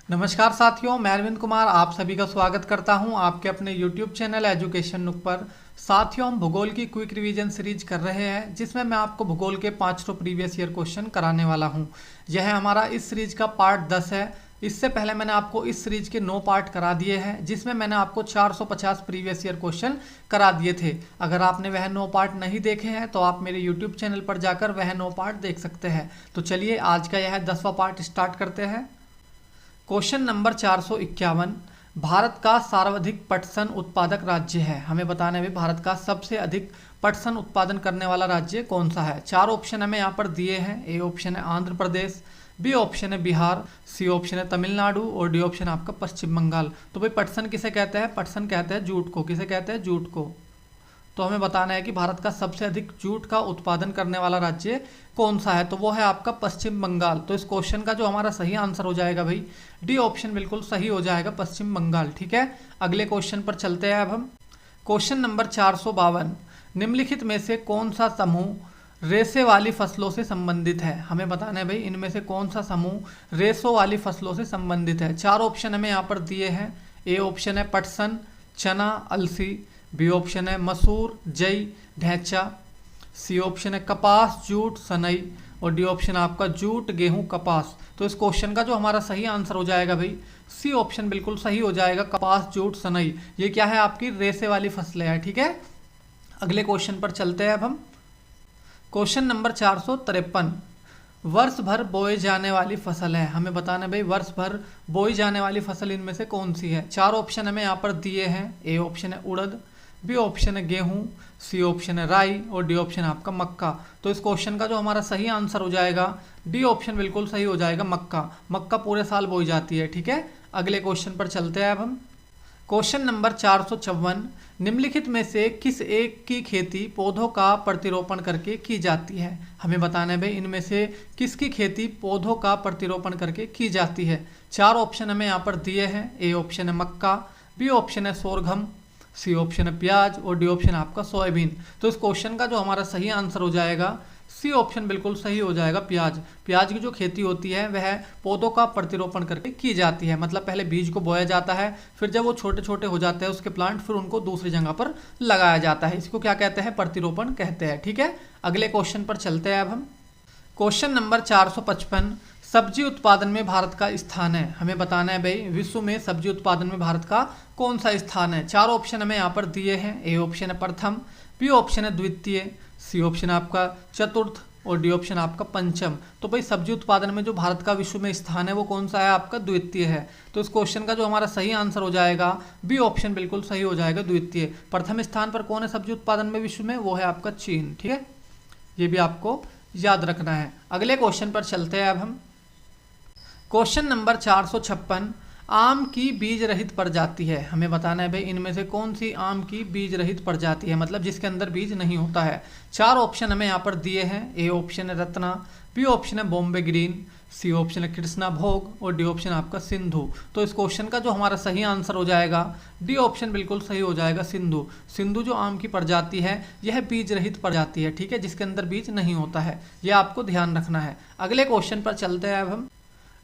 नमस्कार साथियों, मैं अरविंद कुमार आप सभी का स्वागत करता हूं आपके अपने YouTube चैनल एजुकेशन नुक पर। साथियों, हम भूगोल की क्विक रिवीजन सीरीज कर रहे हैं जिसमें मैं आपको भूगोल के 500 प्रीवियस ईयर क्वेश्चन कराने वाला हूं। यह हमारा इस सीरीज का पार्ट 10 है। इससे पहले मैंने आपको इस सीरीज के 9 पार्ट करा दिए हैं जिसमें मैंने आपको 450 प्रीवियस ईयर क्वेश्चन करा दिए थे। अगर आपने वह 9 पार्ट नहीं देखे हैं तो आप मेरे YouTube चैनल पर जाकर वह 9 पार्ट देख सकते हैं। तो चलिए आज का यह 10वां पार्ट स्टार्ट करते हैं। क्वेश्चन नंबर 451, भारत का सर्वाधिक पटसन उत्पादक राज्य है। हमें बताना है भारत का सबसे अधिक पटसन उत्पादन करने वाला राज्य कौन सा है। 4 ऑप्शन हमें यहाँ पर दिए हैं। ए ऑप्शन है आंध्र प्रदेश, बी ऑप्शन है बिहार, सी ऑप्शन है तमिलनाडु और डी ऑप्शन आपका पश्चिम बंगाल। तो भाई पटसन किसे कहते हैं? पटसन कहते हैं जूट को। किसे कहते हैं? जूट को। तो हमें बताना है कि भारत का सबसे अधिक जूट का उत्पादन करने वाला राज्य कौन सा है, तो वो है आपका पश्चिम बंगाल। तो इस क्वेश्चन का जो हमारा सही आंसर हो जाएगा भाई डी ऑप्शन बिल्कुल सही हो जाएगा, पश्चिम बंगाल। ठीक है, अगले क्वेश्चन पर चलते हैं अब हम। क्वेश्चन नंबर 452, निम्नलिखित में से कौन सा समूह रेसे वाली फसलों से संबंधित है। हमें बताना है भाई इनमें से कौन सा समूह रेसों वाली फसलों से संबंधित है। 4 ऑप्शन हमें यहाँ पर दिए हैं। ए ऑप्शन है पटसन, चना, अलसी, बी ऑप्शन है मसूर, जई, ढैंचा, सी ऑप्शन है कपास, जूट, सनई और डी ऑप्शन आपका जूट, गेहूं, कपास। तो इस क्वेश्चन का जो हमारा सही आंसर हो जाएगा भाई सी ऑप्शन बिल्कुल सही हो जाएगा, कपास, जूट, सनई। ये क्या है? आपकी रेसे वाली फसलें हैं। ठीक है, अगले क्वेश्चन पर चलते हैं अब हम। क्वेश्चन नंबर 453, वर्ष भर बोए जाने वाली फसल है। हमें बताना भाई वर्ष भर बोई जाने वाली फसल इनमें से कौन सी है। 4 ऑप्शन हमें यहाँ पर दिए हैं। ए ऑप्शन है उड़द, बी ऑप्शन है गेहूं, सी ऑप्शन है राई और डी ऑप्शन आपका मक्का। तो इस क्वेश्चन का जो हमारा सही आंसर हो जाएगा डी ऑप्शन बिल्कुल सही हो जाएगा, मक्का। मक्का पूरे साल बोई जाती है। ठीक है, अगले क्वेश्चन पर चलते हैं अब हम। क्वेश्चन नंबर 454, निम्नलिखित में से किस एक की खेती पौधों का प्रतिरोपण करके की जाती है। हमें बताना है भाई इनमें से किसकी खेती पौधों का प्रतिरोपण करके की जाती है। 4 ऑप्शन हमें यहाँ पर दिए हैं। ए ऑप्शन है मक्का, बी ऑप्शन है सोरघम, सी ऑप्शन है प्याज और डी ऑप्शन आपका सोयाबीन। तो इस क्वेश्चन का जो हमारा सही आंसर हो जाएगा सी ऑप्शन बिल्कुल सही हो जाएगा, प्याज। प्याज की जो खेती होती है वह पौधों का प्रतिरोपण करके की जाती है। मतलब पहले बीज को बोया जाता है, फिर जब वो छोटे छोटे हो जाते हैं उसके प्लांट, फिर उनको दूसरी जगह पर लगाया जाता है। इसको क्या कहते हैं? प्रतिरोपण कहते हैं। ठीक है, अगले क्वेश्चन पर चलते हैं अब हम। क्वेश्चन नंबर 455, सब्जी उत्पादन में भारत का स्थान है। हमें बताना है भाई विश्व में सब्जी उत्पादन में भारत का कौन सा स्थान है। 4 ऑप्शन हमें यहाँ पर दिए हैं। ए ऑप्शन है प्रथम, बी ऑप्शन है द्वितीय, सी ऑप्शन आपका चतुर्थ और डी ऑप्शन आपका पंचम। तो भाई सब्जी उत्पादन में जो भारत का विश्व में स्थान है वो कौन सा है? आपका द्वितीय है। तो इस क्वेश्चन का जो हमारा सही आंसर हो जाएगा बी ऑप्शन बिल्कुल सही हो जाएगा, द्वितीय। प्रथम स्थान पर कौन है सब्जी उत्पादन में विश्व में? वो है आपका चीन। ठीक है, ये भी आपको याद रखना है। अगले क्वेश्चन पर चलते हैं अब हम। क्वेश्चन नंबर 456, आम की बीज रहित प्रजाति है। हमें बताना है भाई इनमें से कौन सी आम की बीज रहित प्रजाति है, मतलब जिसके अंदर बीज नहीं होता है। 4 ऑप्शन हमें यहाँ पर दिए हैं। ए ऑप्शन है रत्ना, बी ऑप्शन है बॉम्बे ग्रीन, सी ऑप्शन है कृष्णा भोग और डी ऑप्शन आपका सिंधु। तो इस क्वेश्चन का जो हमारा सही आंसर हो जाएगा डी ऑप्शन बिल्कुल सही हो जाएगा, सिंधु। सिंधु जो आम की प्रजाति है यह बीज रहित प्रजाति है। ठीक है, जिसके अंदर बीज नहीं होता है, यह आपको ध्यान रखना है। अगले क्वेश्चन पर चलते हैं अब हम।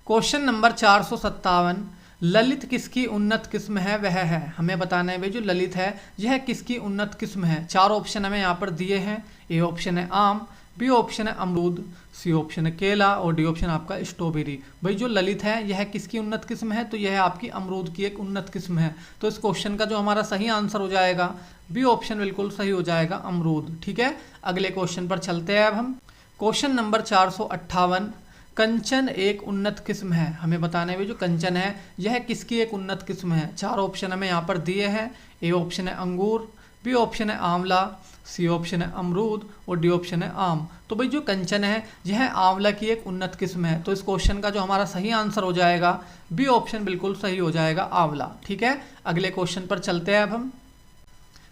क्वेश्चन नंबर 457, ललित किसकी उन्नत किस्म है? वह है। हमें बताना है भाई जो ललित है यह किसकी उन्नत किस्म है। 4 ऑप्शन हमें यहाँ पर दिए हैं। ए ऑप्शन है आम, बी ऑप्शन है अमरूद, सी ऑप्शन है केला और डी ऑप्शन आपका स्ट्रॉबेरी। भाई जो ललित है यह किसकी उन्नत किस्म है? तो यह आपकी अमरूद की एक उन्नत किस्म है। तो इस क्वेश्चन का जो हमारा सही आंसर हो जाएगा बी ऑप्शन बिल्कुल सही हो जाएगा, अमरूद। ठीक है, अगले क्वेश्चन पर चलते हैं अब हम। क्वेश्चन नंबर 458, कंचन एक उन्नत किस्म है। हमें बताने में जो कंचन है यह किसकी एक उन्नत किस्म है। 4 ऑप्शन हमें यहाँ पर दिए हैं। ए ऑप्शन है अंगूर, बी ऑप्शन है आंवला, सी ऑप्शन है अमरूद और डी ऑप्शन है आम। तो भाई जो कंचन है यह आंवला की एक उन्नत किस्म है। तो इस क्वेश्चन का जो हमारा सही आंसर हो जाएगा बी ऑप्शन बिल्कुल सही हो जाएगा, आंवला। ठीक है, अगले क्वेश्चन पर चलते हैं अब हम।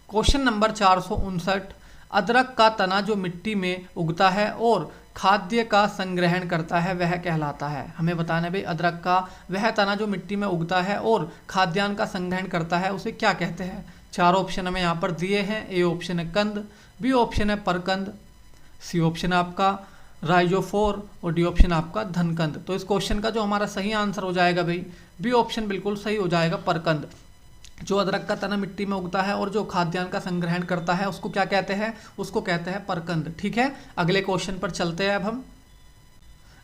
क्वेश्चन नंबर 459, अदरक का तना जो मिट्टी में उगता है और खाद्य का संग्रहण करता है वह कहलाता है। हमें बताना है भाई अदरक का वह तना जो मिट्टी में उगता है और खाद्यान्न का संग्रहण करता है उसे क्या कहते हैं। 4 ऑप्शन हमें यहाँ पर दिए हैं। ए ऑप्शन है कंद, बी ऑप्शन है परकंद, सी ऑप्शन आपका राइजोफोर और डी ऑप्शन आपका धनकंद। तो इस क्वेश्चन का जो हमारा सही आंसर हो जाएगा भाई बी ऑप्शन बिल्कुल सही हो जाएगा, परकंद। जो अदरक का तना मिट्टी में उगता है और जो खाद्यान्न का संग्रहण करता है उसको क्या कहते हैं, उसको कहते हैं परकंद। ठीक है, अगले क्वेश्चन पर चलते हैं अब हम।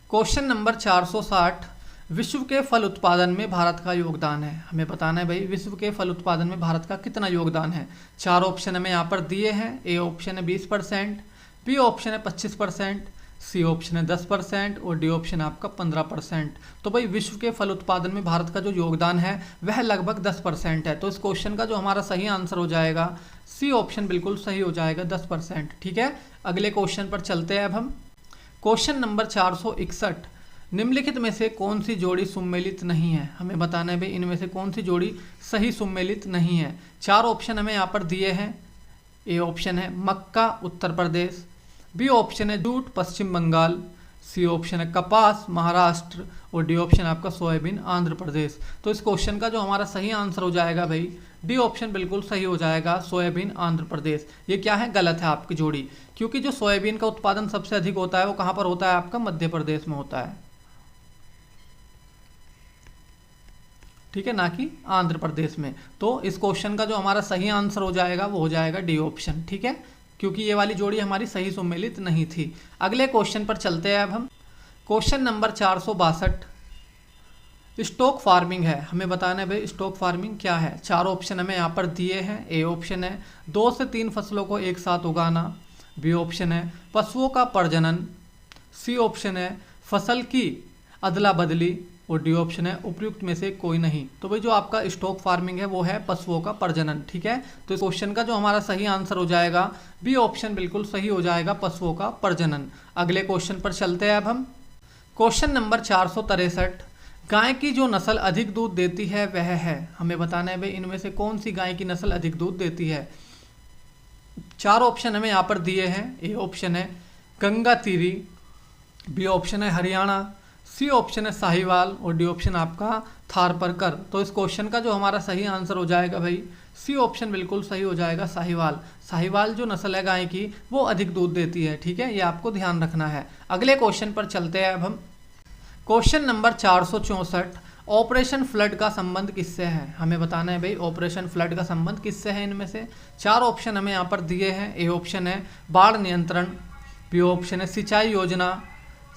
क्वेश्चन नंबर 460, विश्व के फल उत्पादन में भारत का योगदान है। हमें बताना है भाई विश्व के फल उत्पादन में भारत का कितना योगदान है। चार ऑप्शन हमें यहाँ पर दिए हैं। ए ऑप्शन है 20%, बी ऑप्शन है 25%, सी ऑप्शन है 10% और डी ऑप्शन आपका 15%। तो भाई विश्व के फल उत्पादन में भारत का जो योगदान है वह लगभग 10% है। तो इस क्वेश्चन का जो हमारा सही आंसर हो जाएगा सी ऑप्शन बिल्कुल सही हो जाएगा, 10%। ठीक है, अगले क्वेश्चन पर चलते हैं अब हम। क्वेश्चन नंबर 461, निम्नलिखित में से कौन सी जोड़ी सुमेलित नहीं है। हमें बताना है भाई इनमें से कौन सी जोड़ी सही सुमेलित नहीं है। चार ऑप्शन हमें यहाँ पर दिए हैं। ए ऑप्शन है मक्का उत्तर प्रदेश, बी ऑप्शन है जूट पश्चिम बंगाल, सी ऑप्शन है कपास महाराष्ट्र और डी ऑप्शन आपका सोयाबीन आंध्र प्रदेश। तो इस क्वेश्चन का जो हमारा सही आंसर हो जाएगा भाई डी ऑप्शन बिल्कुल सही हो जाएगा, सोयाबीन आंध्र प्रदेश। ये क्या है, गलत है आपकी जोड़ी, क्योंकि जो सोयाबीन का उत्पादन सबसे अधिक होता है वो कहाँ पर होता है, आपका मध्य प्रदेश में होता है। ठीक है, ना कि आंध्र प्रदेश में। तो इस क्वेश्चन का जो हमारा सही आंसर हो जाएगा वो हो जाएगा डी ऑप्शन। ठीक है, क्योंकि ये वाली जोड़ी हमारी सही सुमेलित नहीं थी। अगले क्वेश्चन पर चलते हैं अब हम। क्वेश्चन नंबर 462, स्टॉक फार्मिंग है। हमें बताना है भाई स्टॉक फार्मिंग क्या है। चार ऑप्शन हमें यहाँ पर दिए हैं। ए ऑप्शन है 2 से 3 फसलों को एक साथ उगाना, बी ऑप्शन है पशुओं का प्रजनन, सी ऑप्शन है फसल की अदला बदली और डी ऑप्शन है उपयुक्त में से कोई नहीं। तो भाई जो आपका स्टॉक फार्मिंग है वो है पशुओं का प्रजनन। ठीक है, तो इस क्वेश्चन का जो हमारा सही आंसर हो जाएगा बी ऑप्शन बिल्कुल सही हो जाएगा, पशुओं का प्रजनन। अगले क्वेश्चन पर चलते हैं अब हम। क्वेश्चन नंबर 463, गाय की जो नस्ल अधिक दूध देती है वह है। हमें बताना है भाई इनमें से कौन सी गाय की नस्ल अधिक दूध देती है। चार ऑप्शन हमें यहाँ पर दिए हैं। ए ऑप्शन है गंगा तीरी, बी ऑप्शन है हरियाणा, सी ऑप्शन है साहिवाल और डी ऑप्शन आपका थारपरकर। तो इस क्वेश्चन का जो हमारा सही आंसर हो जाएगा भाई सी ऑप्शन बिल्कुल सही हो जाएगा, साहिवाल। साहिवाल जो नस्ल है गाय की वो अधिक दूध देती है। ठीक है, ये आपको ध्यान रखना है। अगले क्वेश्चन पर चलते हैं अब हम। क्वेश्चन नंबर 464, ऑपरेशन फ्लड का संबंध किससे है। हमें बताना है भाई ऑपरेशन फ्लड का संबंध किससे है। इनमें से चार ऑप्शन हमें यहाँ पर दिए हैं। ए ऑप्शन है बाढ़ नियंत्रण, बी ऑप्शन है सिंचाई योजना,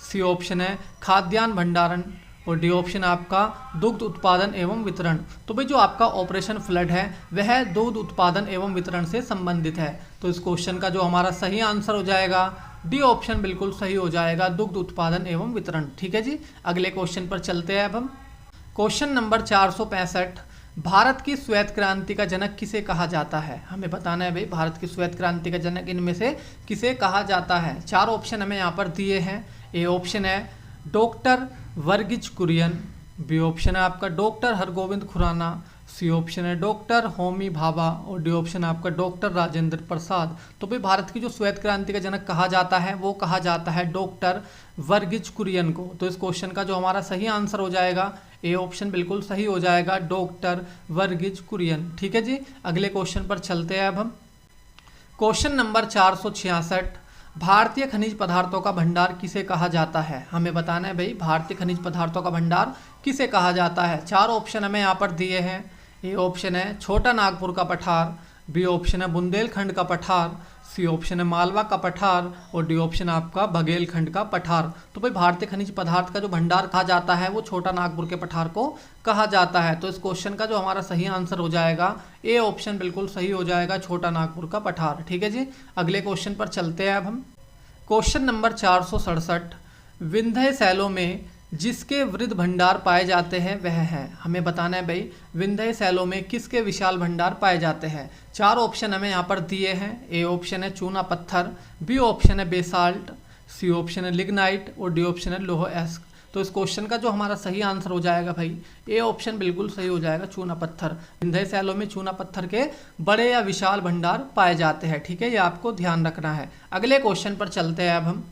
सी ऑप्शन है खाद्यान्न भंडारण और डी ऑप्शन आपका दुग्ध उत्पादन एवं वितरण। तो भाई जो आपका ऑपरेशन फ्लड है वह दुग्ध उत्पादन एवं वितरण से संबंधित है। तो इस क्वेश्चन का जो हमारा सही आंसर हो जाएगा डी ऑप्शन बिल्कुल सही हो जाएगा, दुग्ध उत्पादन एवं वितरण। ठीक है जी, अगले क्वेश्चन पर चलते हैं अब हम। क्वेश्चन नंबर 465, भारत की श्वेत क्रांति का जनक किसे कहा जाता है। हमें बताना है भाई भारत की श्वेत क्रांति का जनक इनमें से किसे कहा जाता है। चार ऑप्शन हमें यहाँ पर दिए हैं। ए ऑप्शन है doctor Varghese Kurien, B option है आपका doctor Hargobind Khorana, C option है डॉक्टर होमी भाभा और डी ऑप्शन आपका डॉक्टर राजेंद्र प्रसाद। तो भाई भारत की जो श्वेत क्रांति का जनक कहा जाता है वो कहा जाता है डॉक्टर वर्गीज कुरियन को। तो इस क्वेश्चन का जो हमारा सही आंसर हो जाएगा ए ऑप्शन बिल्कुल सही हो जाएगा, डॉक्टर वर्गीज कुरियन। ठीक है जी, अगले क्वेश्चन पर चलते हैं अब हम। क्वेश्चन नंबर 466, भारतीय खनिज पदार्थों का भंडार किसे कहा जाता है। हमें बताना है भाई भारतीय खनिज पदार्थों का भंडार किसे कहा जाता है। चार ऑप्शन हमें यहाँ पर दिए हैं। ए ऑप्शन है छोटा नागपुर का पठार, बी ऑप्शन है बुंदेलखंड का पठार, सी ऑप्शन है मालवा का पठार और डी ऑप्शन आपका बघेलखंड का पठार। तो भाई भारतीय खनिज पदार्थ का जो भंडार कहा जाता है वो छोटा नागपुर के पठार को कहा जाता है। तो इस क्वेश्चन का जो हमारा सही आंसर हो जाएगा ए ऑप्शन बिल्कुल सही हो जाएगा, छोटा नागपुर का पठार। ठीक है जी, अगले क्वेश्चन पर चलते हैं अब हम। क्वेश्चन नंबर 467, विंध्य शैलों में जिसके वृद्ध भंडार पाए जाते हैं वह है। हमें बताना है भाई विंध्य शैलों में किसके विशाल भंडार पाए जाते हैं। चार ऑप्शन हमें यहाँ पर दिए हैं। ए ऑप्शन है चूना पत्थर, बी ऑप्शन है बेसाल्ट, सी ऑप्शन है लिग्नाइट और डी ऑप्शन है लोह एस्क। तो इस क्वेश्चन का जो हमारा सही आंसर हो जाएगा भाई ए ऑप्शन बिल्कुल सही हो जाएगा, चूना पत्थर। विंध्य शैलों में चूना पत्थर के बड़े या विशाल भंडार पाए जाते हैं। ठीक है, ये आपको ध्यान रखना है। अगले क्वेश्चन पर चलते हैं अब हम।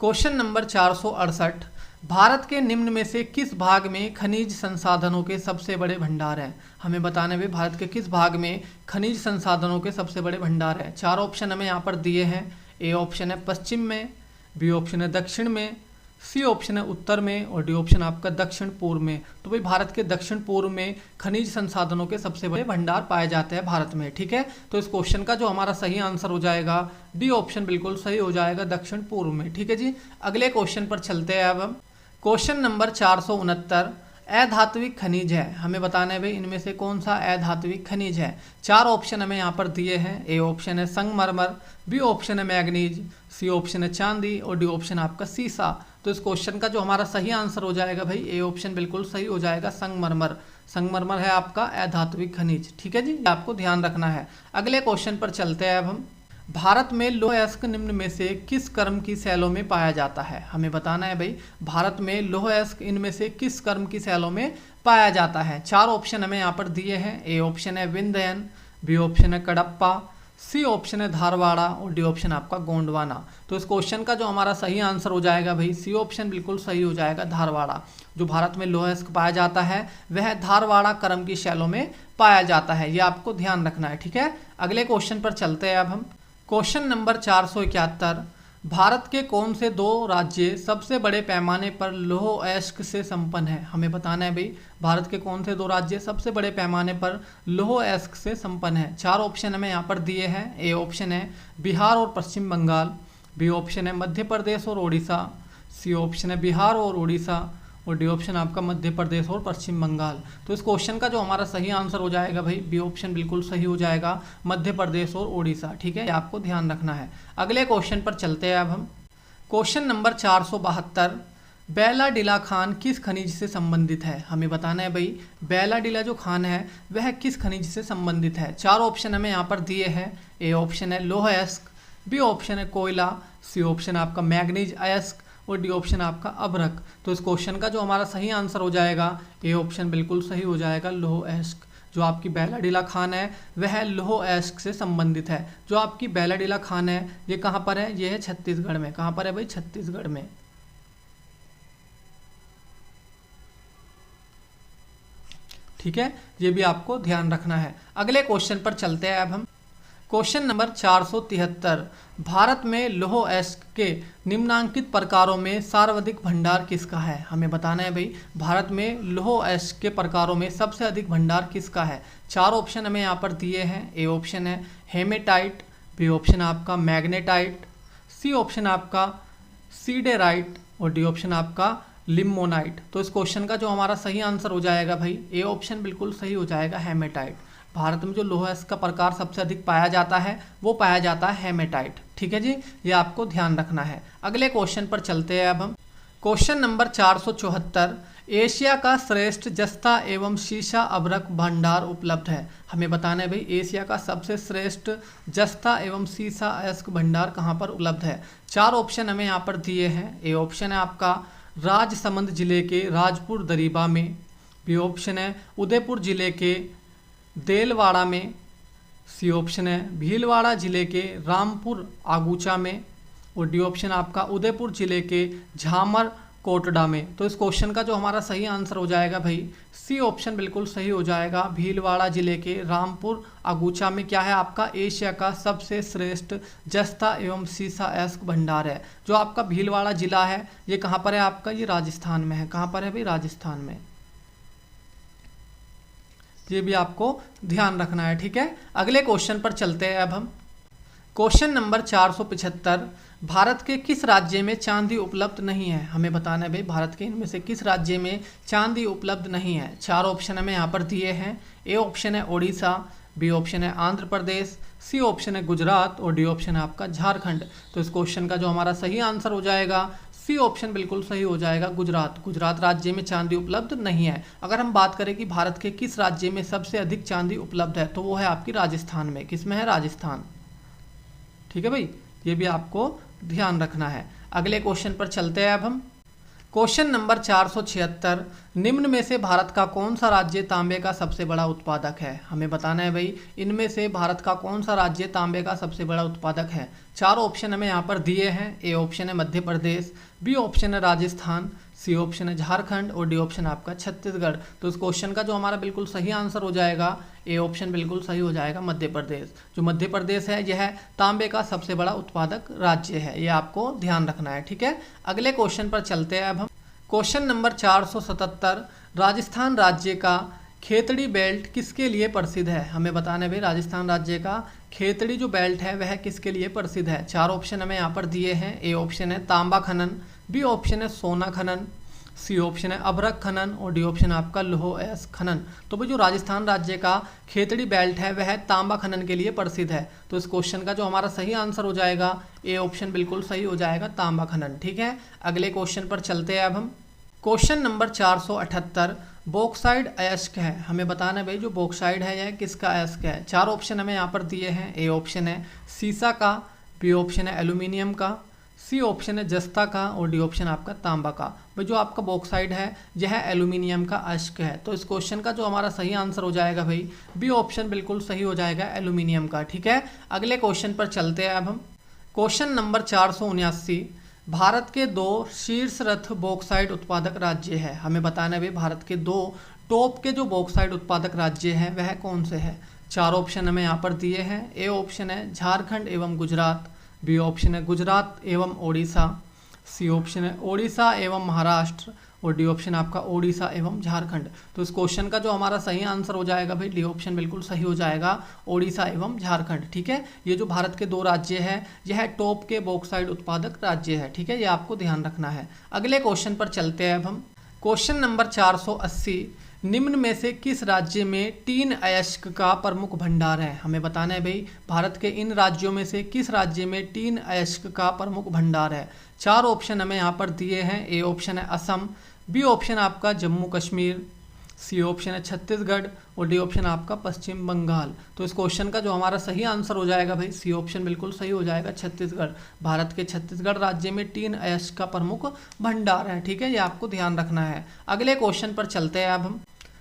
क्वेश्चन नंबर 468, भारत के निम्न में से किस भाग में खनिज संसाधनों के सबसे बड़े भंडार हैं। हमें बताना है भारत के किस भाग में खनिज संसाधनों के सबसे बड़े भंडार हैं। चार ऑप्शन हमें यहाँ पर दिए हैं। ए ऑप्शन है पश्चिम में, बी ऑप्शन है दक्षिण में, सी ऑप्शन है उत्तर में और डी ऑप्शन आपका दक्षिण पूर्व में। तो भाई भारत के दक्षिण पूर्व में खनिज संसाधनों के सबसे बड़े भंडार पाए जाते हैं भारत में। ठीक है, तो इस क्वेश्चन का जो हमारा सही आंसर हो जाएगा डी ऑप्शन बिल्कुल सही हो जाएगा, दक्षिण पूर्व में। ठीक है जी, अगले क्वेश्चन पर चलते हैं अब हम। क्वेश्चन नंबर 469, अधात्विक खनिज है, हमें बताना है भाई इनमें से कौन सा अधात्विक खनिज है। 4 ऑप्शन हमें यहाँ पर दिए हैं। ए ऑप्शन है संगमरमर, बी ऑप्शन है मैग्नीज, सी ऑप्शन है चांदी और डी ऑप्शन आपका सीसा। तो इस क्वेश्चन का जो हमारा सही आंसर हो जाएगा भाई ए ऑप्शन बिल्कुल सही हो जाएगा, संगमरमर। संगमरमर है आपका अधात्विक खनिज। ठीक है जी, आपको ध्यान रखना है। अगले क्वेश्चन पर चलते हैं अब हम। भारत में लौह अयस्क निम्न में से किस क्रम की शैलों में पाया जाता है, हमें बताना है भाई भारत में लौह अयस्क इनमें से किस क्रम की शैलों में पाया जाता है। 4 ऑप्शन हमें यहाँ पर दिए हैं। ए ऑप्शन है विंध्ययन, बी ऑप्शन है कडप्पा, सी ऑप्शन है धारवाड़ा और डी ऑप्शन आपका गोंडवाना। तो इस क्वेश्चन का जो हमारा सही आंसर हो जाएगा भाई सी ऑप्शन बिल्कुल सही हो जाएगा, धारवाड़ा। जो भारत में लौह अयस्क पाया जाता है वह धारवाड़ा क्रम की शैलों में पाया जाता है, ये आपको ध्यान रखना है। ठीक है, अगले क्वेश्चन पर चलते हैं अब हम। क्वेश्चन नंबर 471, भारत के कौन से 2 राज्य सबसे बड़े पैमाने पर लौह अयस्क से संपन्न है, हमें बताना है भाई भारत के कौन से 2 राज्य सबसे बड़े पैमाने पर लौह अयस्क से संपन्न है। 4 ऑप्शन हमें यहाँ पर दिए हैं। ए ऑप्शन है बिहार और पश्चिम बंगाल, बी ऑप्शन है मध्य प्रदेश और उड़ीसा, सी ऑप्शन है बिहार और उड़ीसा और डी ऑप्शन आपका मध्य प्रदेश और पश्चिम बंगाल। तो इस क्वेश्चन का जो हमारा सही आंसर हो जाएगा भाई बी ऑप्शन बिल्कुल सही हो जाएगा, मध्य प्रदेश और उड़ीसा। ठीक है, आपको ध्यान रखना है। अगले क्वेश्चन पर चलते हैं अब हम। क्वेश्चन नंबर 472, बेलाडीला खान किस खनिज से संबंधित है, हमें बताना है भाई बेलाडीला जो खान है वह किस खनिज से संबंधित है। 4 ऑप्शन हमें यहाँ पर दिए हैं। ए ऑप्शन है लौह अयस्क, बी ऑप्शन है कोयला, सी ऑप्शन आपका मैग्नीज अयस्क और डी ऑप्शन आपका अभ्रक। तो इस क्वेश्चन का जो हमारा सही आंसर हो जाएगा ए ऑप्शन बिल्कुल सही हो जाएगा, लौह अयस्क। जो आपकी बेलाडीला खान है वह लौह अयस्क से संबंधित है। जो आपकी बेलाडीला खान है ये कहाँ पर है, ये है छत्तीसगढ़ में। कहाँ पर है भाई, छत्तीसगढ़ में। ठीक है, ये भी आपको ध्यान रखना है। अगले क्वेश्चन पर चलते हैं अब हम। क्वेश्चन नंबर 473, भारत में लौह अयस्क के निम्नांकित प्रकारों में सर्वाधिक भंडार किसका है, हमें बताना है भाई भारत में लौह अयस्क के प्रकारों में सबसे अधिक भंडार किसका है। 4 ऑप्शन हमें यहाँ पर दिए हैं। ए ऑप्शन है हेमेटाइट, बी ऑप्शन आपका मैग्नेटाइट, सी ऑप्शन आपका सीडेराइट और डी ऑप्शन आपका लिमोनाइट। तो इस क्वेश्चन का जो हमारा सही आंसर हो जाएगा भाई ए ऑप्शन बिल्कुल सही हो जाएगा, हेमेटाइट। भारत में जो लौह अयस्क का प्रकार सबसे अधिक पाया जाता है वो पाया जाता है हेमेटाइट। ठीक है जी, ये आपको ध्यान रखना है। अगले क्वेश्चन पर चलते हैं अब हम। क्वेश्चन नंबर 474, एशिया का श्रेष्ठ जस्ता एवं शीशा अभ्रक भंडार उपलब्ध है, हमें बताना है भाई एशिया का सबसे श्रेष्ठ जस्ता एवं शीशा अयस्क भंडार कहाँ पर उपलब्ध है। 4 ऑप्शन हमें यहाँ पर दिए हैं। ए ऑप्शन है आपका राजसमंद जिले के राजपुर दरीबा में, बी ऑप्शन है उदयपुर जिले के देलवाड़ा में, सी ऑप्शन है भीलवाड़ा जिले के रामपुर आगूचा में और डी ऑप्शन आपका उदयपुर जिले के झामर कोटड़ा में। तो इस क्वेश्चन का जो हमारा सही आंसर हो जाएगा भाई सी ऑप्शन बिल्कुल सही हो जाएगा, भीलवाड़ा जिले के रामपुर आगूचा में क्या है आपका एशिया का सबसे श्रेष्ठ जस्ता एवं शीशा अयस्क भंडार है। जो आपका भीलवाड़ा जिला है ये कहाँ पर है आपका, ये राजस्थान में है। कहाँ पर है भाई, राजस्थान में। ये भी आपको ध्यान रखना है। ठीक है, अगले क्वेश्चन पर चलते हैं अब हम। क्वेश्चन नंबर 475, भारत के किस राज्य में चांदी उपलब्ध नहीं है, हमें बताना है भाई भारत के इनमें से किस राज्य में चांदी उपलब्ध नहीं है। 4 ऑप्शन हमें यहाँ पर दिए हैं। ए ऑप्शन है ओडिशा, बी ऑप्शन है आंध्र प्रदेश, सी ऑप्शन है गुजरात और डी ऑप्शन है आपका झारखंड। तो इस क्वेश्चन का जो हमारा सही आंसर हो जाएगा सी ऑप्शन बिल्कुल सही हो जाएगा, गुजरात। गुजरात राज्य में चांदी उपलब्ध नहीं है। अगर हम बात करें कि भारत के किस राज्य में सबसे अधिक चांदी उपलब्ध है तो वो है आपकी राजस्थान में। किस में है, राजस्थान। ठीक है भाई, ये भी आपको ध्यान रखना है। अगले क्वेश्चन पर चलते हैं अब हम। क्वेश्चन नंबर 476, निम्न में से भारत का कौन सा राज्य तांबे का सबसे बड़ा उत्पादक है, हमें बताना है भाई इनमें से भारत का कौन सा राज्य तांबे का सबसे बड़ा उत्पादक है। 4 ऑप्शन हमें यहाँ पर दिए हैं। ए ऑप्शन है मध्य प्रदेश, बी ऑप्शन है राजस्थान, सी ऑप्शन है झारखंड और डी ऑप्शन आपका छत्तीसगढ़। तो इस क्वेश्चन का जो हमारा बिल्कुल सही आंसर हो जाएगा ए ऑप्शन बिल्कुल सही हो जाएगा मध्य प्रदेश। जो मध्य प्रदेश है यह तांबे का सबसे बड़ा उत्पादक राज्य है, ये आपको ध्यान रखना है। ठीक है, अगले क्वेश्चन पर चलते हैं अब हम। क्वेश्चन नंबर 477, राजस्थान राज्य का खेतड़ी बेल्ट किसके लिए प्रसिद्ध है? हमें बताना है भाई राजस्थान राज्य का खेतड़ी जो बेल्ट है वह किसके लिए प्रसिद्ध है? चार ऑप्शन हमें यहाँ पर दिए हैं। ए ऑप्शन है तांबा खनन, बी ऑप्शन है सोना खनन, सी ऑप्शन है अभ्रक खनन और डी ऑप्शन आपका लौह अयस्क खनन। तो भाई जो राजस्थान राज्य का खेतड़ी बेल्ट है वह तांबा खनन के लिए प्रसिद्ध है। तो इस क्वेश्चन का जो हमारा सही आंसर हो जाएगा ए ऑप्शन बिल्कुल सही हो जाएगा तांबा खनन। ठीक है, अगले क्वेश्चन पर चलते हैं अब हम। क्वेश्चन नंबर 478, बॉक्साइड अयस्क है। हमें बताना है भाई जो बॉक्साइड है यह किसका अयस्क है? चार ऑप्शन हमें यहाँ पर दिए हैं। ए ऑप्शन है सीसा का, बी ऑप्शन है एल्यूमिनियम का, सी ऑप्शन है जस्ता का और डी ऑप्शन आपका तांबा का। भाई जो आपका बॉक्साइड है यह एल्यूमिनियम का अयस्क है। तो इस क्वेश्चन का जो हमारा सही आंसर हो जाएगा भाई बी ऑप्शन बिल्कुल सही हो जाएगा एल्यूमिनियम का। ठीक है, अगले क्वेश्चन पर चलते हैं अब हम। क्वेश्चन नंबर 479, भारत के दो शीर्षरथ बॉक्साइड उत्पादक राज्य है। हमें बताना है भाई भारत के दो टॉप के जो बॉक्साइड उत्पादक राज्य हैं वह कौन से हैं? चार ऑप्शन हमें यहाँ पर दिए हैं। ए ऑप्शन है झारखंड एवं गुजरात, बी ऑप्शन है गुजरात एवं ओडिशा, सी ऑप्शन है ओडिशा एवं महाराष्ट्र और डी ऑप्शन आपका ओडिशा एवं झारखंड। तो इस क्वेश्चन का जो हमारा सही आंसर हो जाएगा भाई डी ऑप्शन बिल्कुल सही हो जाएगा ओडिशा एवं झारखंड। ठीक है, ये जो भारत के दो राज्य है यह टॉप के बॉक्साइड उत्पादक राज्य है। ठीक है, ये आपको ध्यान रखना है। अगले क्वेश्चन पर चलते हैं अब हम। क्वेश्चन नंबर 480, निम्न में से किस राज्य में टीन अयस्क का प्रमुख भंडार है? हमें बताना है भाई भारत के इन राज्यों में से किस राज्य में टीन अयस्क का प्रमुख भंडार है। चार ऑप्शन हमें यहाँ पर दिए हैं। ए ऑप्शन है असम, बी ऑप्शन आपका जम्मू कश्मीर, सी ऑप्शन है छत्तीसगढ़ और डी ऑप्शन आपका पश्चिम बंगाल। तो इस क्वेश्चन का जो हमारा सही आंसर हो जाएगा भाई सी ऑप्शन बिल्कुल सही हो जाएगा छत्तीसगढ़। भारत के छत्तीसगढ़ राज्य में टीन अयस्क का प्रमुख भंडार है। ठीक है, ये आपको ध्यान रखना है। अगले क्वेश्चन पर चलते हैं अब हम।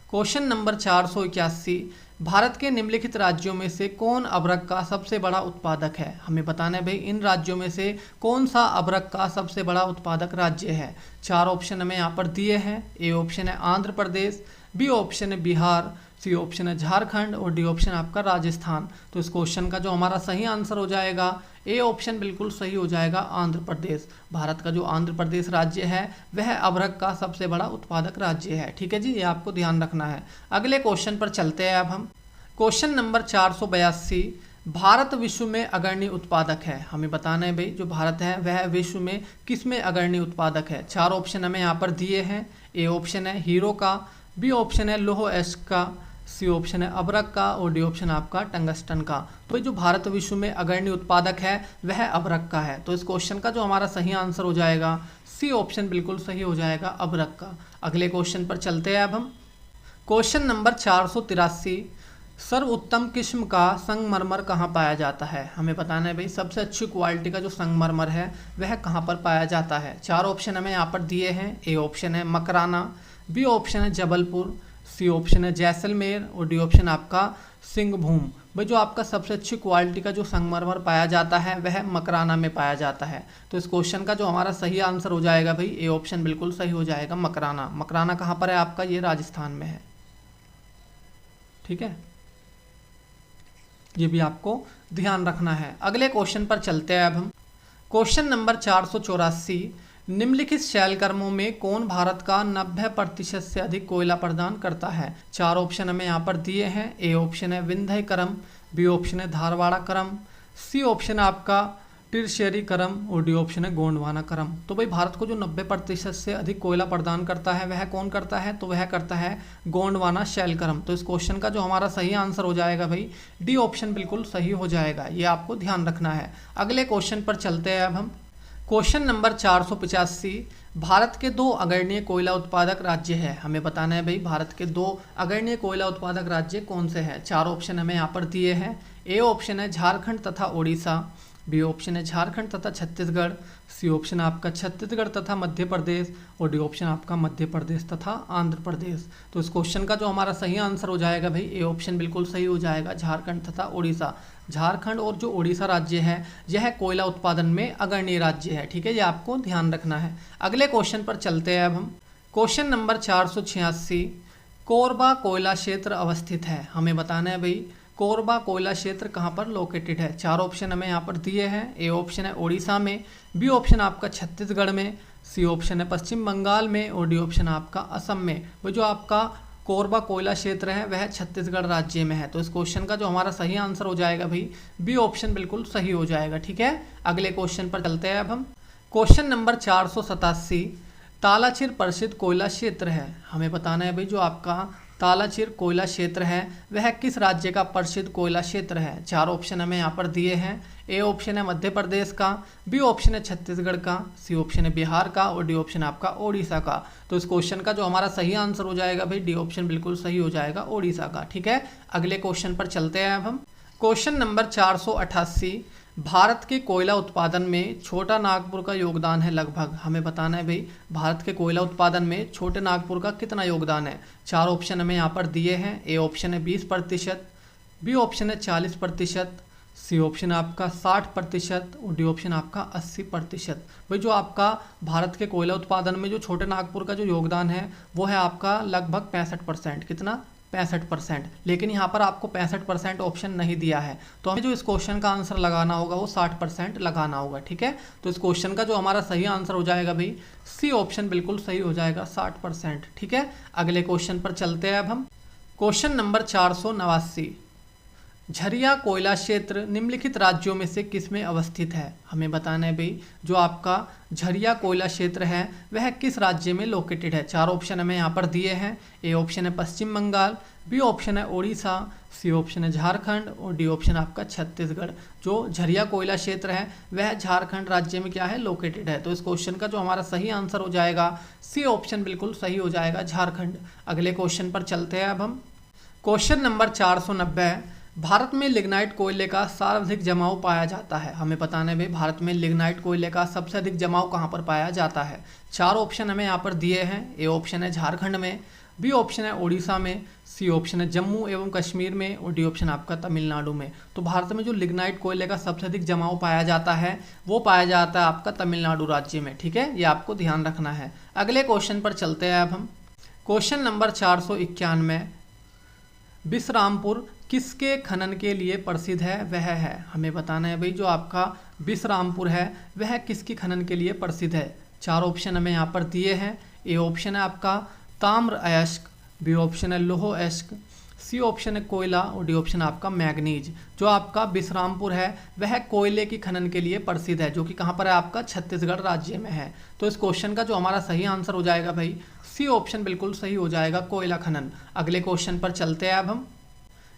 क्वेश्चन नंबर 481, भारत के निम्नलिखित राज्यों में से कौन अभ्रक का सबसे बड़ा उत्पादक है? हमें बताना है भाई इन राज्यों में से कौन सा अभ्रक का सबसे बड़ा उत्पादक राज्य है। चार ऑप्शन हमें यहाँ पर दिए हैं। ए ऑप्शन है आंध्र प्रदेश, बी ऑप्शन है बिहार, सी ऑप्शन है झारखंड और डी ऑप्शन आपका राजस्थान। तो इस क्वेश्चन का जो हमारा सही आंसर हो जाएगा ए ऑप्शन बिल्कुल सही हो जाएगा आंध्र प्रदेश। भारत का जो आंध्र प्रदेश राज्य है वह अभ्रक का सबसे बड़ा उत्पादक राज्य है। ठीक है जी, ये आपको ध्यान रखना है। अगले क्वेश्चन पर चलते हैं अब हम। क्वेश्चन नंबर 482, भारत विश्व में अग्रणी उत्पादक है। हमें बताना है भाई जो भारत है वह विश्व में किस में अग्रणी उत्पादक है। चार ऑप्शन हमें यहाँ पर दिए हैं। ए ऑप्शन है हीरो का, बी ऑप्शन है लौह अयस्क का, सी ऑप्शन है अभ्रक का और डी ऑप्शन आपका टंगस्टन का। तो जो भारत विश्व में अग्रणी उत्पादक है वह अभ्रक का है। तो इस क्वेश्चन का जो हमारा सही आंसर हो जाएगा सी ऑप्शन बिल्कुल सही हो जाएगा अभ्रक का। अगले क्वेश्चन पर चलते हैं अब हम। क्वेश्चन नंबर 483, सर्वोत्तम किस्म का संगमरमर कहाँ पाया जाता है? हमें बताना है भाई सबसे अच्छी क्वालिटी का जो संगमरमर है वह कहाँ पर पाया जाता है। चार ऑप्शन हमें यहाँ पर दिए हैं। ए ऑप्शन है मकराना, बी ऑप्शन है जबलपुर, सी ऑप्शन है जैसलमेर और डी ऑप्शन आपका सिंहभूम। भाई जो आपका सबसे अच्छी क्वालिटी का जो संगमरमर पाया जाता है वह मकराना में पाया जाता है। तो इस क्वेश्चन का जो हमारा सही आंसर हो जाएगा भाई ए ऑप्शन बिल्कुल सही हो जाएगा मकराना। मकराना कहाँ पर है आपका? ये राजस्थान में है। ठीक है, ये भी आपको ध्यान रखना है। अगले क्वेश्चन पर चलते हैं अब हम। क्वेश्चन नंबर 484, निम्नलिखित शैलकर्मों में कौन भारत का 90% से अधिक कोयला प्रदान करता है? चार ऑप्शन हमें यहाँ पर दिए हैं। ए ऑप्शन है विंध्य करम, बी ऑप्शन है धारवाड़ा करम, सी ऑप्शन है आपका टिरशेरी करम और डी ऑप्शन है गोंडवाना करम। तो भाई भारत को जो 90% से अधिक कोयला प्रदान करता है वह कौन करता है? तो वह करता है गोंडवाना शैलकर्म। तो इस क्वेश्चन का जो हमारा सही आंसर हो जाएगा भाई डी ऑप्शन बिल्कुल सही हो जाएगा। ये आपको ध्यान रखना है। अगले क्वेश्चन पर चलते हैं अब हम। क्वेश्चन नंबर 485, भारत के दो अग्रणीय कोयला उत्पादक राज्य है। हमें बताना है भाई भारत के दो अग्रणीय कोयला उत्पादक राज्य कौन से हैं। चार ऑप्शन हमें यहाँ पर दिए हैं। ए ऑप्शन है झारखंड तथा ओडिशा, बी ऑप्शन है झारखंड तथा छत्तीसगढ़, सी ऑप्शन है आपका छत्तीसगढ़ तथा मध्य प्रदेश और डी ऑप्शन आपका मध्य प्रदेश तथा आंध्र प्रदेश। तो इस क्वेश्चन का जो हमारा सही आंसर हो जाएगा भाई ए ऑप्शन बिल्कुल सही हो जाएगा, झारखंड तथा उड़ीसा। झारखंड और जो उड़ीसा राज्य है यह कोयला उत्पादन में अग्रणी राज्य है, ठीक है, ये आपको ध्यान रखना है। अगले क्वेश्चन पर चलते हैं अब हम। क्वेश्चन नंबर 486, कोरबा कोयला क्षेत्र अवस्थित है। हमें बताना है भाई कोरबा कोयला क्षेत्र कहाँ पर लोकेटेड है। चार ऑप्शन हमें यहाँ पर दिए हैं। ए ऑप्शन है उड़ीसा में, बी ऑप्शन आपका छत्तीसगढ़ में, सी ऑप्शन है पश्चिम बंगाल में और डी ऑप्शन आपका असम में। वो जो आपका कोरबा कोयला क्षेत्र है वह छत्तीसगढ़ राज्य में है। तो इस क्वेश्चन का जो हमारा सही आंसर हो जाएगा भाई बी ऑप्शन बिल्कुल सही हो जाएगा, ठीक है। अगले क्वेश्चन पर चलते हैं अब हम। क्वेश्चन नंबर 487, तालाचीर प्रसिद्ध कोयला क्षेत्र है। हमें बताना है भाई जो आपका तालाचीर कोयला क्षेत्र है वह किस राज्य का प्रसिद्ध कोयला क्षेत्र है। चार ऑप्शन हमें यहाँ पर दिए हैं। ए ऑप्शन है मध्य प्रदेश का, बी ऑप्शन है छत्तीसगढ़ का, सी ऑप्शन है बिहार का और डी ऑप्शन आपका ओडिशा का। तो इस क्वेश्चन का जो हमारा सही आंसर हो जाएगा भाई डी ऑप्शन बिल्कुल सही हो जाएगा, ओडिशा का, ठीक है। अगले क्वेश्चन पर चलते हैं अब हम। क्वेश्चन नंबर 488, भारत के कोयला उत्पादन में छोटा नागपुर का योगदान है लगभग। हमें बताना है भाई भारत के कोयला उत्पादन में छोटे नागपुर का कितना योगदान है। चार ऑप्शन हमें यहाँ पर दिए हैं। ए ऑप्शन है 20%, बी ऑप्शन है 40%, सी ऑप्शन आपका 60% और डी ऑप्शन आपका 80%। भाई जो आपका भारत के कोयला उत्पादन में जो छोटे नागपुर का जो योगदान है वो है आपका लगभग 65%। कितना? 65%। लेकिन यहाँ पर आपको 65% ऑप्शन नहीं दिया है, तो हमें जो इस क्वेश्चन का आंसर लगाना होगा वो 60% लगाना होगा, ठीक है। तो इस क्वेश्चन का जो हमारा सही आंसर हो जाएगा भाई सी ऑप्शन बिल्कुल सही हो जाएगा, 60%, ठीक है। अगले क्वेश्चन पर चलते हैं अब हम। क्वेश्चन नंबर 489, झरिया कोयला क्षेत्र निम्नलिखित राज्यों में से किस में अवस्थित है। हमें बताना है भाई जो आपका झरिया कोयला क्षेत्र है वह किस राज्य में लोकेटेड है। चार ऑप्शन हमें यहाँ पर दिए हैं। ए ऑप्शन है पश्चिम बंगाल, बी ऑप्शन है उड़ीसा, सी ऑप्शन है झारखंड और डी ऑप्शन आपका छत्तीसगढ़। जो झरिया कोयला क्षेत्र है वह झारखंड राज्य में क्या है, लोकेटेड है। तो इस क्वेश्चन का जो हमारा सही आंसर हो जाएगा सी ऑप्शन बिल्कुल सही हो जाएगा, झारखंड। अगले क्वेश्चन पर चलते हैं अब हम। क्वेश्चन नंबर 490, भारत में लिग्नाइट कोयले का सर्वाधिक जमाव पाया जाता है। हमें बताना है भाई भारत में लिग्नाइट कोयले का सबसे अधिक जमाव कहाँ पर पाया जाता है। चार ऑप्शन हमें यहाँ पर दिए हैं। ए ऑप्शन है झारखंड में, बी ऑप्शन है उड़ीसा में, सी ऑप्शन है जम्मू एवं कश्मीर में और डी ऑप्शन आपका तमिलनाडु में। तो भारत में जो लिग्नाइट कोयले का सबसे अधिक जमाव पाया जाता है वो पाया जाता है आपका तमिलनाडु राज्य में, ठीक है, ये आपको ध्यान रखना है। अगले क्वेश्चन पर चलते हैं अब हम। क्वेश्चन नंबर 491, बिसरामपुर किसके खनन के लिए प्रसिद्ध है वह है। हमें बताना है भाई जो आपका बिसरामपुर है वह किसकी खनन के लिए प्रसिद्ध है। चार ऑप्शन हमें यहाँ पर दिए हैं। ए ऑप्शन है आपका ताम्र अयस्क, बी ऑप्शन है लोह अयस्क, सी ऑप्शन है कोयला और डी ऑप्शन आपका मैग्नीज। जो आपका बिसरामपुर है वह कोयले की खनन के लिए प्रसिद्ध है, जो कि कहाँ पर है आपका छत्तीसगढ़ राज्य में है। तो इस क्वेश्चन का जो हमारा सही आंसर हो जाएगा भाई सी ऑप्शन बिल्कुल सही हो जाएगा, कोयला खनन। अगले क्वेश्चन पर चलते हैं अब हम।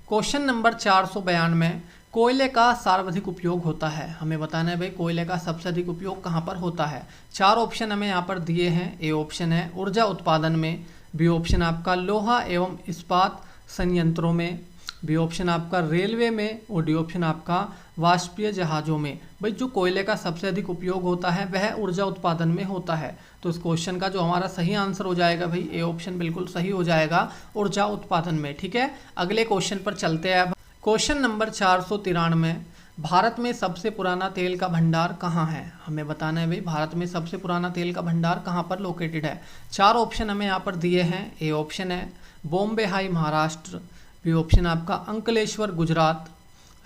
क्वेश्चन नंबर 492, कोयले का सर्वाधिक उपयोग होता है। हमें बताना है भाई कोयले का सबसे अधिक उपयोग कहाँ पर होता है। चार ऑप्शन हमें यहाँ पर दिए हैं। ए ऑप्शन है ऊर्जा उत्पादन में, बी ऑप्शन आपका लोहा एवं इस्पात संयंत्रों में, बी ऑप्शन आपका रेलवे में और डी ऑप्शन आपका वाष्पीय जहाज़ों में। भाई जो कोयले का सबसे अधिक उपयोग होता है वह ऊर्जा उत्पादन में होता है। तो इस क्वेश्चन का जो हमारा सही आंसर हो जाएगा भाई ए ऑप्शन बिल्कुल सही हो जाएगा, ऊर्जा उत्पादन में, ठीक है। अगले क्वेश्चन पर चलते हैं अब। क्वेश्चन नंबर 493, भारत में सबसे पुराना तेल का भंडार कहाँ है। हमें बताना है भाई भारत में सबसे पुराना तेल का भंडार कहाँ पर लोकेटेड है। चार ऑप्शन हमें यहाँ पर दिए हैं। ए ऑप्शन है Bombay high Maharashtra, B option आपका अंकलेश्वर गुजरात,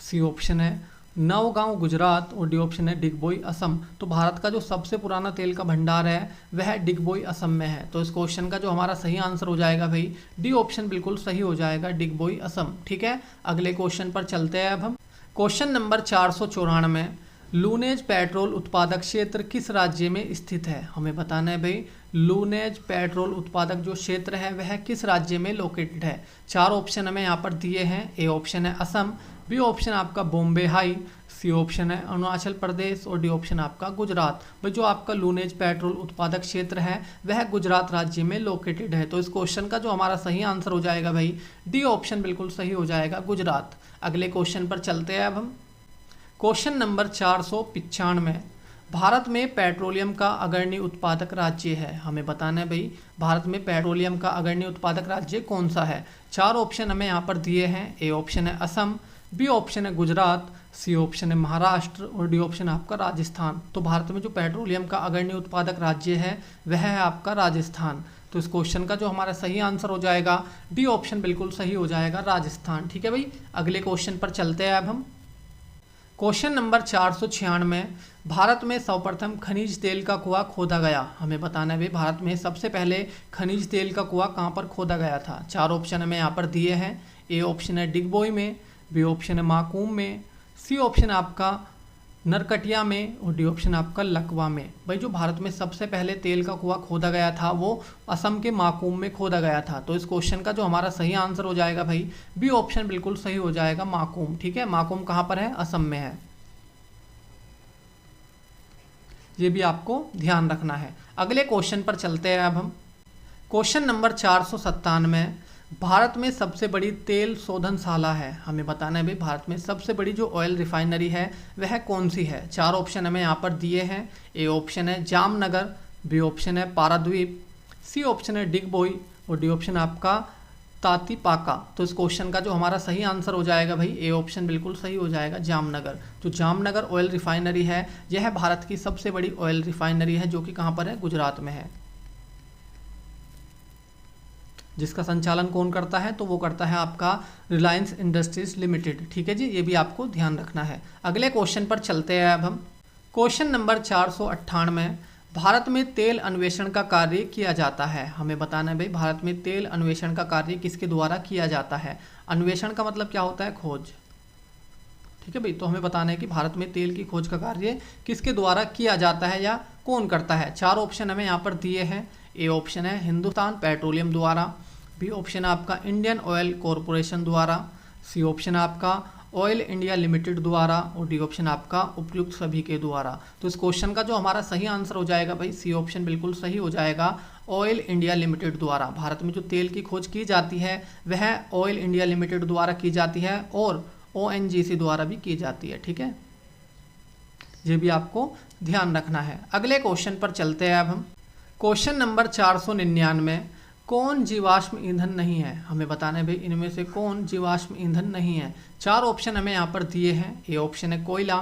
सी ऑप्शन है नवगांव गुजरात और डी ऑप्शन है डिगबोई असम। तो भारत का जो सबसे पुराना तेल का भंडार है वह डिगबोई असम में है। तो इस क्वेश्चन का जो हमारा सही आंसर हो जाएगा भाई डी ऑप्शन बिल्कुल सही हो जाएगा, डिगबोई असम, ठीक है। अगले क्वेश्चन पर चलते हैं अब हम। क्वेश्चन नंबर 494, लूनेज पेट्रोल उत्पादक क्षेत्र किस राज्य में स्थित है। हमें बताना है भाई लूनेज पेट्रोल उत्पादक जो क्षेत्र है वह किस राज्य में लोकेटेड है। चार ऑप्शन हमें यहाँ पर दिए हैं। ए ऑप्शन है असम, बी ऑप्शन आपका बॉम्बे हाई, सी ऑप्शन है अरुणाचल प्रदेश और डी ऑप्शन आपका गुजरात। भाई जो आपका लूनेज पेट्रोल उत्पादक क्षेत्र है वह गुजरात राज्य में लोकेटेड है। तो इस क्वेश्चन का जो हमारा सही आंसर हो जाएगा भाई डी ऑप्शन बिल्कुल सही हो जाएगा, गुजरात। अगले क्वेश्चन पर चलते हैं अब हम। क्वेश्चन नंबर 495, भारत में पेट्रोलियम का अग्रणी उत्पादक राज्य है। हमें बताना है भाई भारत में पेट्रोलियम का अग्रणी उत्पादक राज्य कौन सा है। 4 ऑप्शन हमें यहाँ पर दिए हैं। ए ऑप्शन है असम, बी ऑप्शन है गुजरात, सी ऑप्शन है महाराष्ट्र और डी ऑप्शन है आपका राजस्थान। तो भारत में जो पेट्रोलियम का अग्रणी उत्पादक राज्य है वह है आपका राजस्थान। तो इस क्वेश्चन का जो हमारा सही आंसर हो जाएगा डी ऑप्शन बिल्कुल सही हो जाएगा, राजस्थान। ठीक है भाई, अगले क्वेश्चन पर चलते हैं अब हम। क्वेश्चन नंबर 496, भारत में सर्वप्रथम खनिज तेल का कुआं खोदा गया। हमें बताना है भाई भारत में सबसे पहले खनिज तेल का कुआं कहाँ पर खोदा गया था। 4 ऑप्शन हमें यहाँ पर दिए हैं। ए ऑप्शन है डिगबोई में, बी ऑप्शन है माकूम में, सी ऑप्शन है आपका नरकटिया में और डी ऑप्शन आपका लकवा में। भाई जो भारत में सबसे पहले तेल का कुआं खोदा गया था वो असम के माकूम में खोदा गया था। तो इस क्वेश्चन का जो हमारा सही आंसर हो जाएगा भाई बी ऑप्शन बिल्कुल सही हो जाएगा, माकूम। ठीक है, माकूम कहाँ पर है, असम में है। ये भी आपको ध्यान रखना है। अगले क्वेश्चन पर चलते हैं अब हम। क्वेश्चन नंबर 497, भारत में सबसे बड़ी तेल शोधनशाला है। हमें बताना है भाई भारत में सबसे बड़ी जो ऑयल रिफाइनरी है वह कौन सी है। 4 ऑप्शन हमें यहाँ पर दिए हैं। ए ऑप्शन है जामनगर, बी ऑप्शन है पाराद्वीप, सी ऑप्शन है डिगबोई और डी ऑप्शन आपका तातीपाका। तो इस क्वेश्चन का जो हमारा सही आंसर हो जाएगा भाई ए ऑप्शन बिल्कुल सही हो जाएगा, जामनगर। जो जामनगर ऑयल रिफाइनरी है यह भारत की सबसे बड़ी ऑयल रिफाइनरी है जो कि कहाँ पर है, गुजरात में है। जिसका संचालन कौन करता है, तो वो करता है आपका रिलायंस इंडस्ट्रीज लिमिटेड। ठीक है जी, ये भी आपको ध्यान रखना है। अगले क्वेश्चन पर चलते हैं अब हम। क्वेश्चन नंबर 498, भारत में तेल अन्वेषण का कार्य किया जाता है। हमें बताना है भाई भारत में तेल अन्वेषण का कार्य किसके द्वारा किया जाता है। अन्वेषण का मतलब क्या होता है, खोज। ठीक है भाई, तो हमें बताना है कि भारत में तेल की खोज का कार्य किसके द्वारा किया जाता है या कौन करता है। 4 ऑप्शन हमें यहाँ पर दिए हैं। ए ऑप्शन है हिंदुस्तान पेट्रोलियम द्वारा, बी ऑप्शन है आपका इंडियन ऑयल कॉरपोरेशन द्वारा, सी ऑप्शन है आपका ऑयल इंडिया लिमिटेड द्वारा और डी ऑप्शन आपका उपयुक्त सभी के द्वारा। तो इस क्वेश्चन का जो हमारा सही आंसर हो जाएगा भाई सी ऑप्शन बिल्कुल सही हो जाएगा, ऑयल इंडिया लिमिटेड द्वारा। भारत में जो तेल की खोज की जाती है वह ऑयल इंडिया लिमिटेड द्वारा की जाती है और ONGC द्वारा भी की जाती है। ठीक है, ये भी आपको ध्यान रखना है। अगले क्वेश्चन पर चलते हैं अब हम। क्वेश्चन नंबर 499, कौन जीवाश्म ईंधन नहीं है। हमें बताना है भाई इनमें से कौन जीवाश्म ईंधन नहीं है। 4 ऑप्शन हमें यहाँ पर दिए हैं। ए ऑप्शन है कोयला,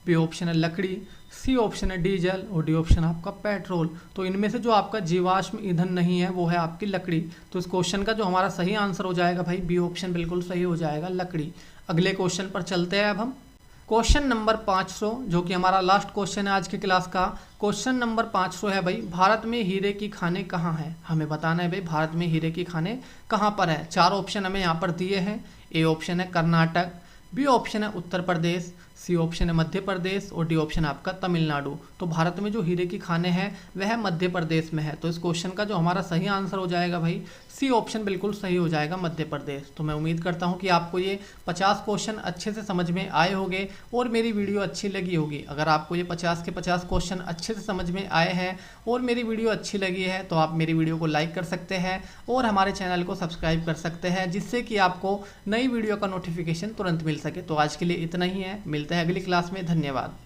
बी ऑप्शन है लकड़ी, सी ऑप्शन है डीजल और डी ऑप्शन आपका पेट्रोल। तो इनमें से जो आपका जीवाश्म ईंधन नहीं है वो है आपकी लकड़ी। तो इस क्वेश्चन का जो हमारा सही आंसर हो जाएगा भाई बी ऑप्शन बिल्कुल सही हो जाएगा, लकड़ी। अगले क्वेश्चन पर चलते हैं अब हम। क्वेश्चन नंबर 500 जो कि हमारा लास्ट क्वेश्चन है आज की क्लास का। क्वेश्चन नंबर 500 है भाई भारत में हीरे की खानें कहाँ हैं। हमें बताना है भाई भारत में हीरे की खानें कहाँ पर है। 4 ऑप्शन हमें यहाँ पर दिए हैं। ए ऑप्शन है कर्नाटक, बी ऑप्शन है उत्तर प्रदेश, सी ऑप्शन है मध्य प्रदेश और डी ऑप्शन आपका तमिलनाडु। तो भारत में जो हीरे की खानें हैं वह मध्य प्रदेश में है। तो इस क्वेश्चन का जो हमारा सही आंसर हो जाएगा भाई सी ऑप्शन बिल्कुल सही हो जाएगा, मध्य प्रदेश। तो मैं उम्मीद करता हूं कि आपको ये 50 क्वेश्चन अच्छे से समझ में आए होंगे और मेरी वीडियो अच्छी लगी होगी। अगर आपको ये 50 के 50 क्वेश्चन अच्छे से समझ में आए हैं और मेरी वीडियो अच्छी लगी है तो आप मेरी वीडियो को लाइक कर सकते हैं और हमारे चैनल को सब्सक्राइब कर सकते हैं, जिससे कि आपको नई वीडियो का नोटिफिकेशन तुरंत मिल सके। तो आज के लिए इतना ही है, मिलते हैं अगली क्लास में। धन्यवाद।